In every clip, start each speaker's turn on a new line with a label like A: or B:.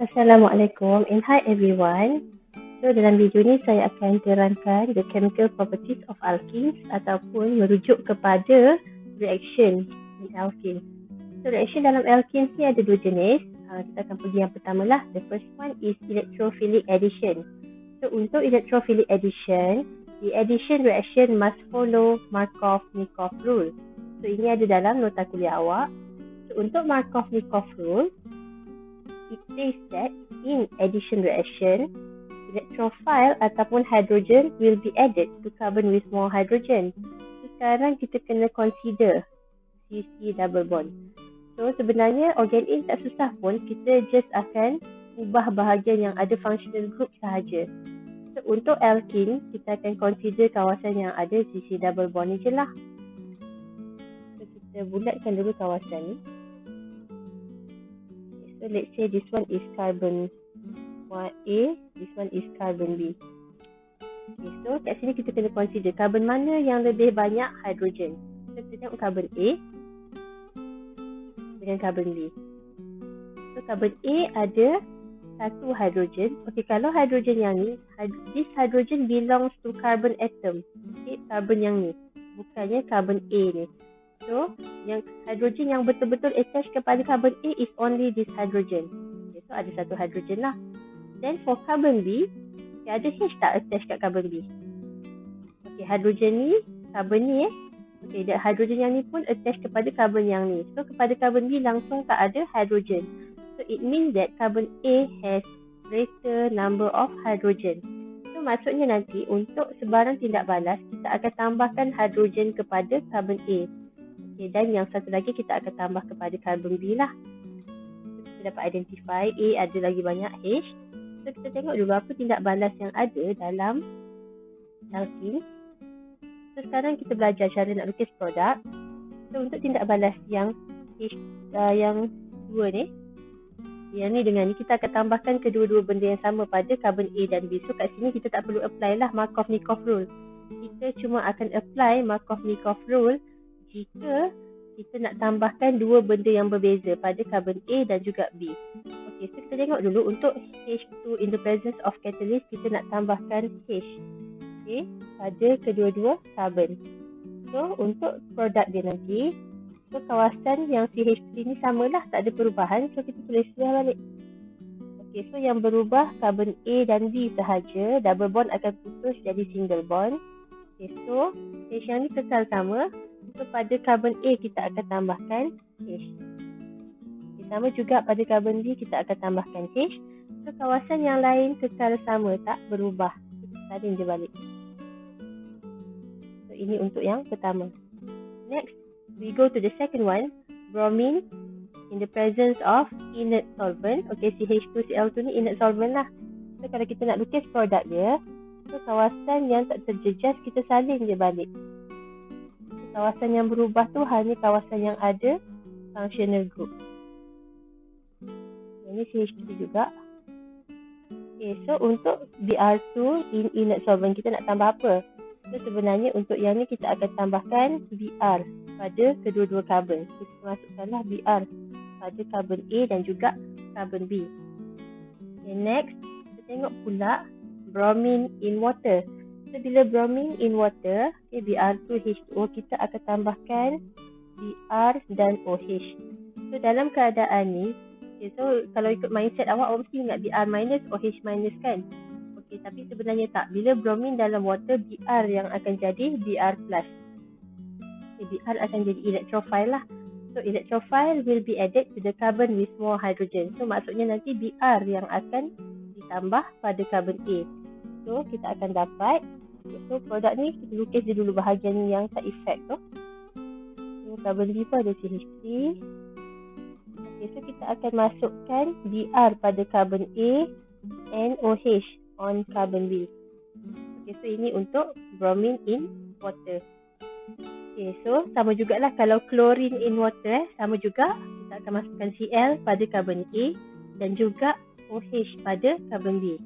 A: Assalamualaikum and hi everyone. So dalam video ni saya akan terangkan the chemical properties of alkenes ataupun merujuk kepada reaction in alkenes. So reaction dalam alkenes ni ada dua jenis. Kita akan pergi yang pertama lah. The first one is electrophilic addition. So untuk electrophilic addition, the addition reaction must follow Markov-Nikov rule. So ini ada dalam nota kuliah awak. So untuk Markov-Nikov rule, it says that in addition reaction, electrophile ataupun hydrogen will be added to carbon with more hydrogen. So, sekarang kita kena consider CC double bond. So sebenarnya organ A tak susah pun, kita just akan ubah bahagian yang ada functional group sahaja. So untuk alkene, kita akan consider kawasan yang ada CC double bond ni je lah. So kita bulatkan dulu kawasan ni. So let's say this one is carbon A, this one is carbon B. Okay, so kat sini kita kena consider carbon mana yang lebih banyak hydrogen. So kita tengok carbon A dengan carbon B. So carbon A ada satu hydrogen. Okay, kalau hydrogen yang ni, this hydrogen belongs to carbon atom. Okay, carbon yang ni, bukannya carbon A ni. So, yang hydrogen yang betul-betul attach kepada carbon A is only this hydrogen. Okay, so ada satu hydrogen lah. Then for carbon B, okay, ada H tak attach kat carbon B? Okay, hydrogen ni, carbon ni okay, the hydrogen yang ni pun attach kepada carbon yang ni. So, kepada carbon B langsung tak ada hydrogen. So, it means that carbon A has greater number of hydrogen. So, maksudnya nanti untuk sebarang tindak balas, kita akan tambahkan hydrogen kepada carbon A. Okay, dan yang satu lagi kita akan tambah kepada carbon B lah. So, kita dapat identify A ada lagi banyak H. So kita tengok dulu apa tindak balas yang ada dalam alkene. So sekarang kita belajar cara nak lukis produk. So untuk tindak balas yang H, yang dua ni, yang ni dengan ni, kita akan tambahkan kedua-dua benda yang sama pada carbon A dan B. So kat sini kita tak perlu apply lah Markov-Nikov rule. Kita cuma akan apply Markov-Nikov rule jika kita nak tambahkan dua benda yang berbeza pada carbon A dan juga B. Okey, so kita tengok dulu untuk H2 in the presence of catalyst, kita nak tambahkan H. Okey, pada kedua-dua carbon. So untuk produk dia nanti, so kawasan yang CH3 ni samalah, tak ada perubahan. So kita tulis dia balik. Okey, so yang berubah carbon A dan B sahaja, double bond akan putus jadi single bond. Okay, so H yang ni kekal sama. So pada carbon A kita akan tambahkan H. Okay, sama juga pada carbon B kita akan tambahkan H. So kawasan yang lain kekal sama, tak berubah. Kita salin je balik. So ini untuk yang pertama. Next, we go to the second one. Bromine in the presence of inert solvent. Okay, CH2Cl2 ni inert solvent lah. So kalau kita nak lukis produk dia, so kawasan yang tak terjejas kita salin je balik. So, kawasan yang berubah tu hanya kawasan yang ada functional group. Ini CH3 juga. Okay, so untuk Br2 in inert solvent kita nak tambah apa? So sebenarnya untuk yang ni kita akan tambahkan Br pada kedua-dua carbon. Kita masukkanlah Br pada carbon A dan juga carbon B. Okay, next kita tengok pula bromine in water. So bila bromine in water, okay, Br2H2O, kita akan tambahkan Br dan OH. So dalam keadaan ni, okay, so kalau ikut mindset awak mesti ingat Br minus, OH minus kan? Okay, tapi sebenarnya tak. Bila bromine dalam water, Br yang akan jadi Br plus. Okay, Br akan jadi electrophile lah. So electrophile will be added to the carbon with more hydrogen. So maksudnya nanti Br yang akan ditambah pada carbon A. So kita akan dapat, so produk ni kita lukis je dulu bahagian yang tak effect tu. So carbon B pun ada CH3. Okay, so kita akan masukkan Br pada carbon A and OH on carbon B. Okay, so ini untuk bromine in water. Okay, so sama jugalah kalau chlorine in water, sama juga kita akan masukkan Cl pada carbon A dan juga OH pada carbon B.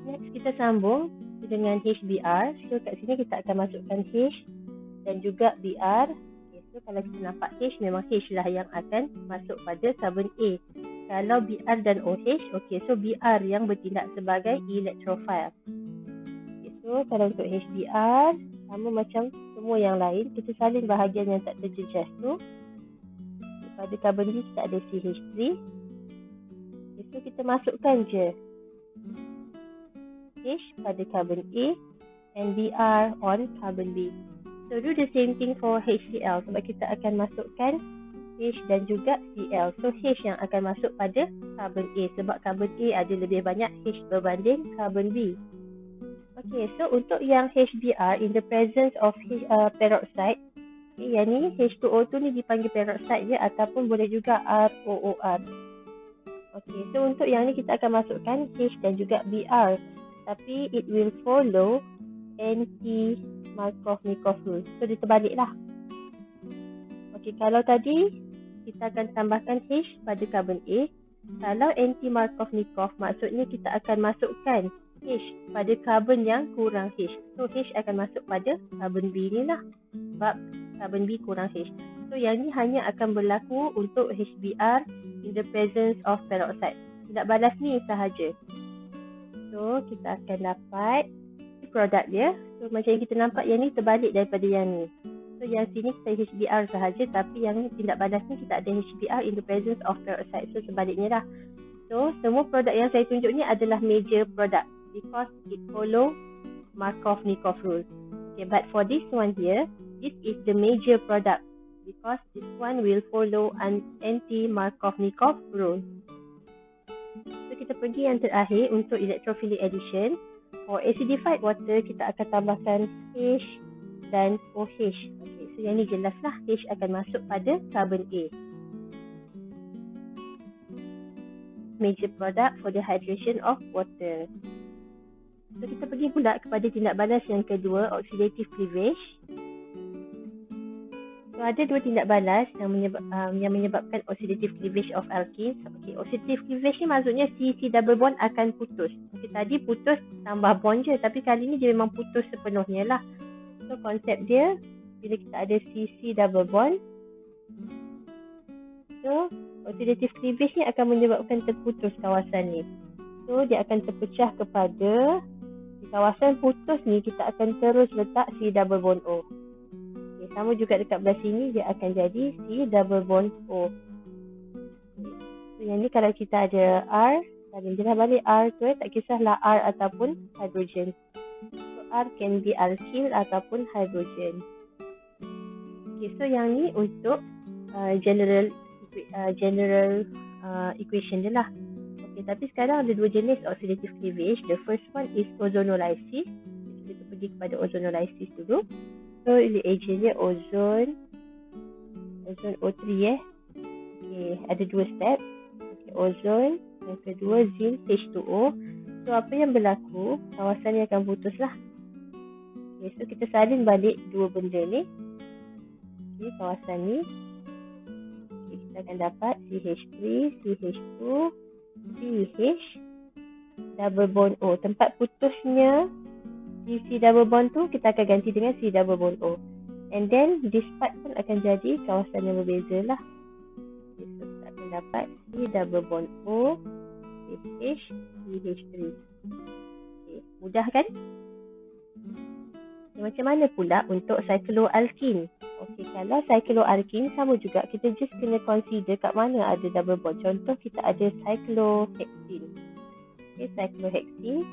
A: Next kita sambung dengan HBr. So kat sini kita akan masukkan H dan juga Br. Okay, so kalau kita nampak H, memang H lah yang akan masuk pada carbon A. Kalau Br dan OH, okey, so Br yang bertindak sebagai electrophile. Okay, so kalau untuk HBr, sama macam semua yang lain, kita salin bahagian yang tak terjejas tu. Pada carbon B kita ada CH3. Okay, so kita masukkan je H pada carbon A and Br on carbon B. So do the same thing for HCl, sebab kita akan masukkan H dan juga Cl. So H yang akan masuk pada carbon A, sebab carbon A ada lebih banyak H berbanding carbon B. Okay, so untuk yang HBr in the presence of peroxide, okay, yang ni H2O2 ni dipanggil peroxide je, ataupun boleh juga ROOR. Okay, so untuk yang ni kita akan masukkan H dan juga Br, tapi it will follow anti-Markov-Nikov rule. So dia terbalik lah. Okay, kalau tadi kita akan tambahkan H pada carbon A, kalau anti-Markov-Nikov maksudnya kita akan masukkan H pada carbon yang kurang H. So H akan masuk pada carbon B ni lah, sebab carbon B kurang H. So yang ni hanya akan berlaku untuk HBr in the presence of peroxide. Tidak balas ni sahaja. So kita akan dapat produk dia. So macam yang kita nampak, yang ni terbalik daripada yang ni. So yang sini kita HBr sahaja, tapi yang ni tindak balas ni kita ada HBr in the presence of peroxide. So sebaliknya lah. So semua produk yang saya tunjuk ni adalah major product because it follow Markov-Nikov rule. Okay, but for this one here, this is the major product because this one will follow an anti-Markov-Nikov rule. So kita pergi yang terakhir untuk electrophilic addition. For acidified water, kita akan tambahkan H dan OH. Okay, so yang ni jelas lah, H akan masuk pada carbon A. Major product for the hydration of water. So kita pergi pula kepada tindak balas yang kedua, oxidative cleavage. So ada dua tindak balas yang menyebabkan oxidative cleavage of alkenes. Okay, oxidative cleavage ni maksudnya C double bond akan putus. Okay, tadi putus tambah bond je, tapi kali ni dia memang putus sepenuhnya lah. So konsep dia, bila kita ada C double bond, so oxidative cleavage ni akan menyebabkan terputus kawasan ni. So dia akan terpecah kepada, di kawasan putus ni kita akan terus letak C double bond O. Okay, sama juga dekat belah sini, dia akan jadi C double bond O. So yang ni kalau kita ada R, salin je lah balik R tu, tak kisahlah R ataupun hydrogen. So R can be alkyl ataupun hydrogen. Okay, so yang ni untuk general equation je lah. Okay, tapi sekarang ada dua jenis oxidative cleavage. The first one is ozonolysis. Kita pergi kepada ozonolysis dulu. So reagent dia ozon O3 Okay, ada dua step. Okay, ozon, yang kedua zinc H2O. So apa yang berlaku, kawasan ni akan putus lah. Okay, so kita salin balik dua benda ni. Okay, kawasan ni. Okay, kita akan dapat CH3, CH2, CH double bond O. Tempat putusnya C double bond tu kita akan ganti dengan C double bond O. And then this part pun akan jadi kawasan yang berbeza lah. Okay, so kita akan dapat C double bond O, CH, CH3. Okay, mudah kan? Okay, macam mana pula untuk cycloalkene? Okay, kalau cycloalkene sama juga, kita just kena consider kat mana ada double bond. Contoh kita ada cyclohexene. Okay, cyclohexene.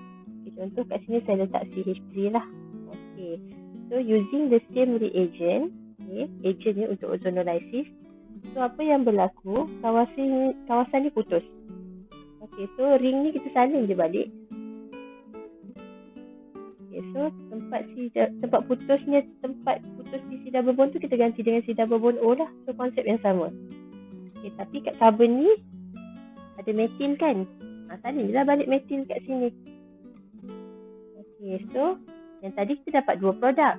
A: Okay, contoh kat sini saya letak CH3 lah. Okay, so using the same reagent, okay, agent ni untuk ozonolysis. So apa yang berlaku, kawasan ni putus. Okay, so ring ni kita salin je balik. Okay, so tempat putus di C double bond tu kita ganti dengan C double bond O lah. So konsep yang sama. Okay, tapi kat carbon ni ada metil kan? Salin je lah balik metil kat sini. Okay, so yang tadi kita dapat dua produk.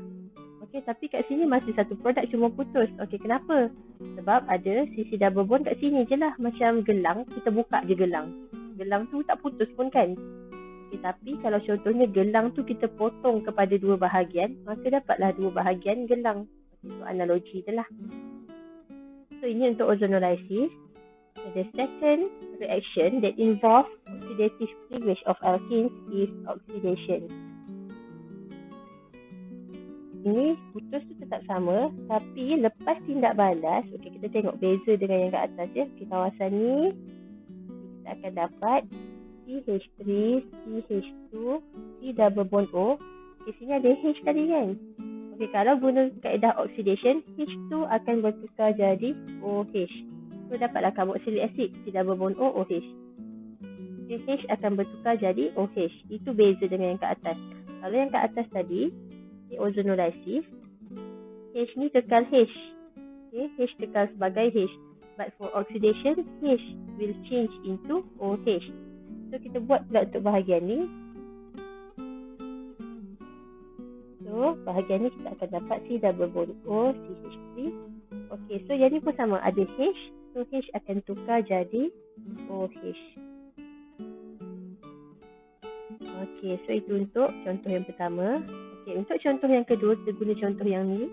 A: Okay, tapi kat sini masih satu produk cuma putus. Okay, kenapa? Sebab ada C double bond kat sini je lah. Macam gelang, kita buka je gelang. Gelang tu tak putus pun kan? Okay, tapi kalau contohnya gelang tu kita potong kepada dua bahagian, maka dapatlah dua bahagian gelang. Okay, so analogi je lah. So ini untuk ozonolysis. The second reaction that involves oxidative cleavage of alkenes is oxidation. Ini putus tu tetap sama, tapi lepas tindak balas, kita tengok beza dengan yang kat atas ya. Kawasan ni kita akan dapat CH3, CH2, C double bond O. Sini ada H tadi kan. Kalau guna kaedah oxidation, H2 akan bertukar jadi OH. So dapatlah carboxylic acid, C double bond O, OH. H akan bertukar jadi OH. Itu beza dengan yang kat atas. Kalau yang kat atas tadi, ozonolisis, H ni kekal H. H kekal sebagai H. But for oxidation, H will change into OH. So kita buat pula untuk bahagian ni. So bahagian ni kita akan dapat C double bond O, CH3. So yang ni pun sama, ada H. So H akan tukar jadi OH. So itu untuk contoh yang pertama. Untuk contoh yang kedua, kita guna contoh yang ni.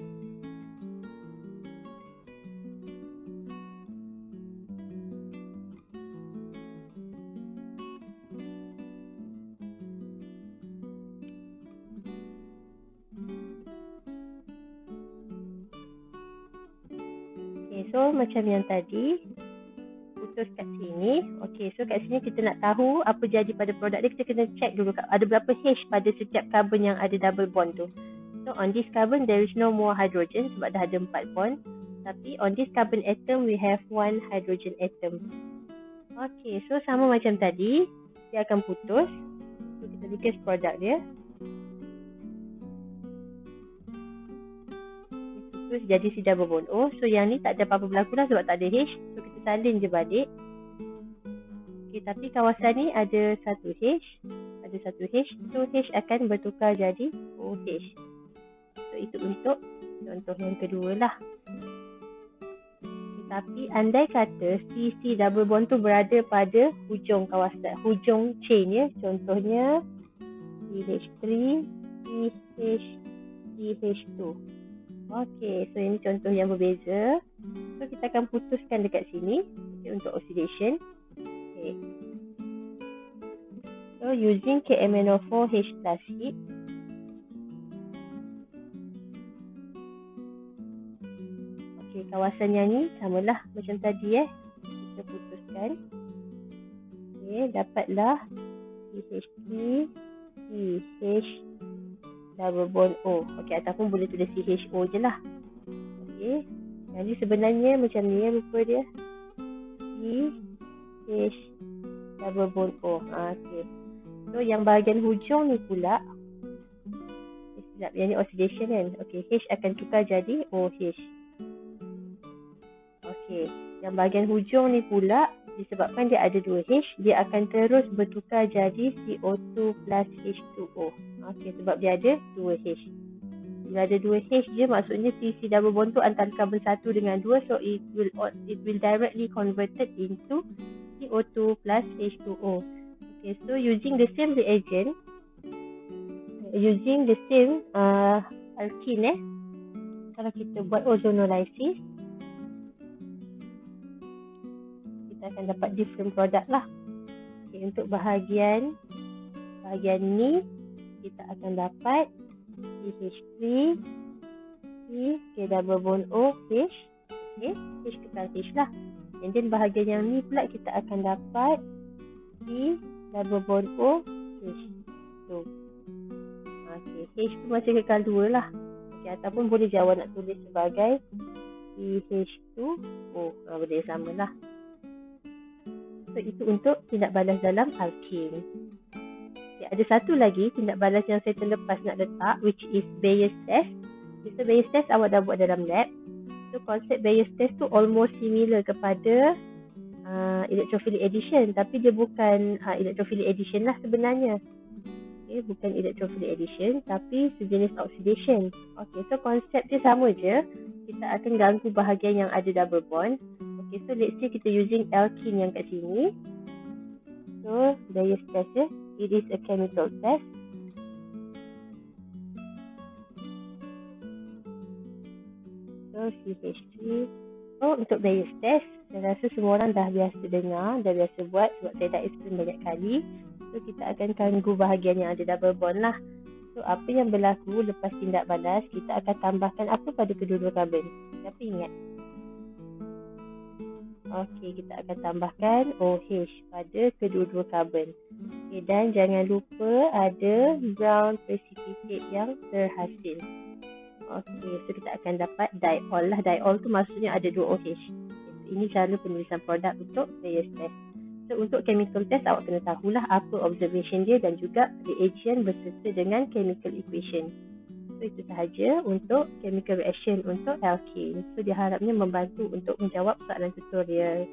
A: So macam yang tadi, putus kat sini. So kat sini kita nak tahu apa jadi pada produk dia, kita kena check dulu ada berapa H pada setiap carbon yang ada double bond tu. So on this carbon there is no more hydrogen sebab dah ada 4 bond. Tapi on this carbon atom we have 1 hydrogen atom. So sama macam tadi, dia akan putus. So kita tulis produk dia. Terus jadi C double bond O. So yang ni tak ada apa-apa berlaku lah sebab tak ada H. So kita salin je balik. Tapi kawasan ni ada satu H. Ada satu H. So H akan bertukar jadi OH. So itu untuk contoh yang kedua lah. Tapi andai kata C double bond tu berada pada hujung kawasan, hujung chain ya. Contohnya CH3, CH, CH2. So ini contoh yang berbeza. So kita akan putuskan dekat sini untuk oxidation. So using KMnO4H plus heat. Kawasan yang ni samalah macam tadi kita putuskan. Dapatlah CH3, CH double bond O. Ataupun boleh tulis CHO je lah. Jadi sebenarnya macam ni rupa dia. CH double bond O. So yang bahagian hujung ni pula, yang ni oxidation kan. H akan tukar jadi OH. Yang bahagian hujung ni pula, disebabkan dia ada 2 H, dia akan terus bertukar jadi CO2 plus H2O. Sebab dia ada 2 H. Bila ada 2 H je, maksudnya C double bond tu antara carbon 1 dengan 2, so it will directly converted into CO2 plus H2O. So using the same reagent, using the same alkene, kalau kita buat ozonolisis, kita akan dapat different product lah. Untuk bahagian ni, kita akan dapat CH3, C double bond O, H. H kekal H lah. And then bahagian yang ni pula kita akan dapat C double bond O, H. So, H tu masih kekal 2 lah. Ataupun boleh je awak nak tulis sebagai CH2O. Boleh sama lah. So itu untuk tindak balas dalam alkene. Ada satu lagi tindak balas yang saya terlepas nak letak, which is Bayes test. So Bayes test awak dah buat dalam lab. So konsep Bayes test tu almost similar kepada electrophilic addition, tapi dia bukan electrophilic addition lah sebenarnya. Bukan electrophilic addition, tapi sejenis oxidation. So konsep dia sama je. Kita akan ganggu bahagian yang ada double bond. So let's say kita using alkene yang kat sini. So Bayes test je. It is a chemical test. So CH3, So, untuk Bayes test, saya rasa semua orang dah biasa dengar, dah biasa buat sebab saya dah explain banyak kali. So, kita akan ganggu bahagian yang ada double bond lah. So, apa yang berlaku lepas tindak balas, kita akan tambahkan apa pada kedua-dua karbon? Siapa ingat? Okey, kita akan tambahkan OH pada kedua-dua karbon. Okay, dan jangan lupa ada brown precipitate yang terhasil. Okey, so kita akan dapat diol lah. Diol tu maksudnya ada dua OH. Ini cara penulisan produk untuk Bayes test. So, untuk chemical test, awak kena tahulah apa observation dia dan juga reagent berserta dengan chemical equation. So, itu sahaja untuk chemical reaction untuk alkane. So, diharapnya membantu untuk menjawab soalan tutorial.